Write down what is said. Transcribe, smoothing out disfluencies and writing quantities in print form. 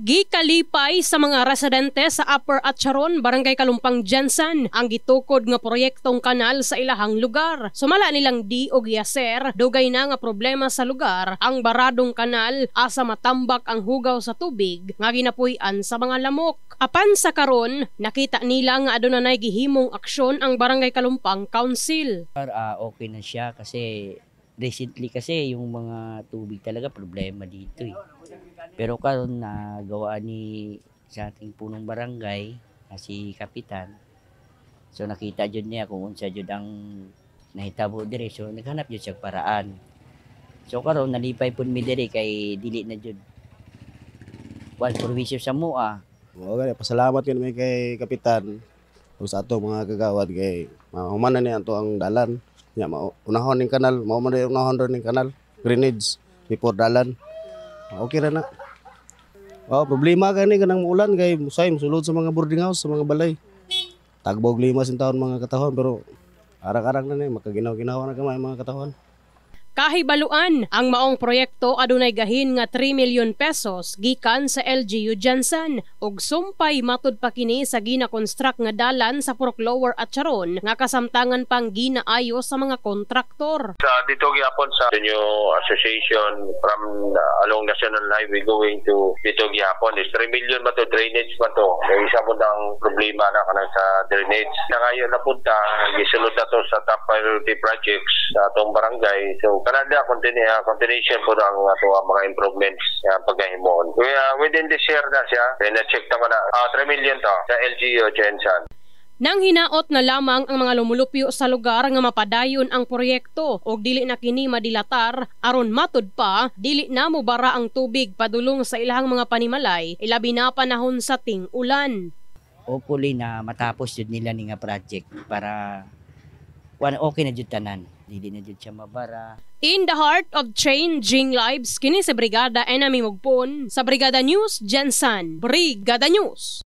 Gikalipay sa mga residente sa Upper Atcharon, Barangay Kalumpang Jensen ang gitukod nga proyektong kanal sa ilahang lugar. Sumala nilang di og yaser, dugay na nga problema sa lugar ang baradong kanal asa matambak ang hugaw sa tubig nga ginapuy-an sa mga lamok. Apan sa karon, nakita nila nga adunay gihimong aksyon ang Barangay Kalumpang Council. Okay na siya kasi recently kasi yung mga tubig talaga problema dito eh. Pero karon na gawa ni sa ating punong barangay na si Kapitan. So nakita jud niya kung unsa jud ang nahitabo dire. So naghanap jud siya paraan. So karon nalipay pud mi dire kay dili na jud wal provisyo sa mua. Okay, pasalamat kami kay Kapitan o sa ato mga kagawad kay mahuman na ato ang dalan. Ya, unahon ning kanal, mao man unahon ning kanal, drainage before dalan. Okay ra na. Problema gani kanang ulan kay musay musulod sa mga boarding house, sa mga balay. Tagbog 5 taon mga katahon pero arang-arang na ni makaginaw-ginawa na kamay mga katahon. Kahibaluan, ang maong proyekto adunay gahin nga 3 milyon pesos gikan sa LGU Jensen ug sumpay matud pa kini sa gina-construct nga dalan sa Purok Lower Atcharon nga kasamtangan pang ginaayo sa mga kontraktor. Sa dito gyapon sa new association from along National Highway going to dito gyapon is 3 million ba to drainage ba to. May isa po ang problema na kanang sa drainage. Nangayon na punta gisulod na to sa top priority projects sa atong barangay. So kanada continuation po ang ato mga improvements pagahimon. Within this year na siya, na-check naman na 3 million to sa LGU Jensen. Nang hinaot na lamang ang mga lumulupyo sa lugar nga mapadayon ang proyekto og dili na kini madilatar aron matud pa dili na mo bara ang tubig padulong sa ilahang mga panimalay ilabi na panahon sa ting-ulan. Hopefully na matapos jud nila ni nga project para okay na jud tanan. Dili na jud siya mabara. In the heart of changing lives, kini sa Brigada Enemy Mugpon, sa Brigada News Jensen. Brigada News.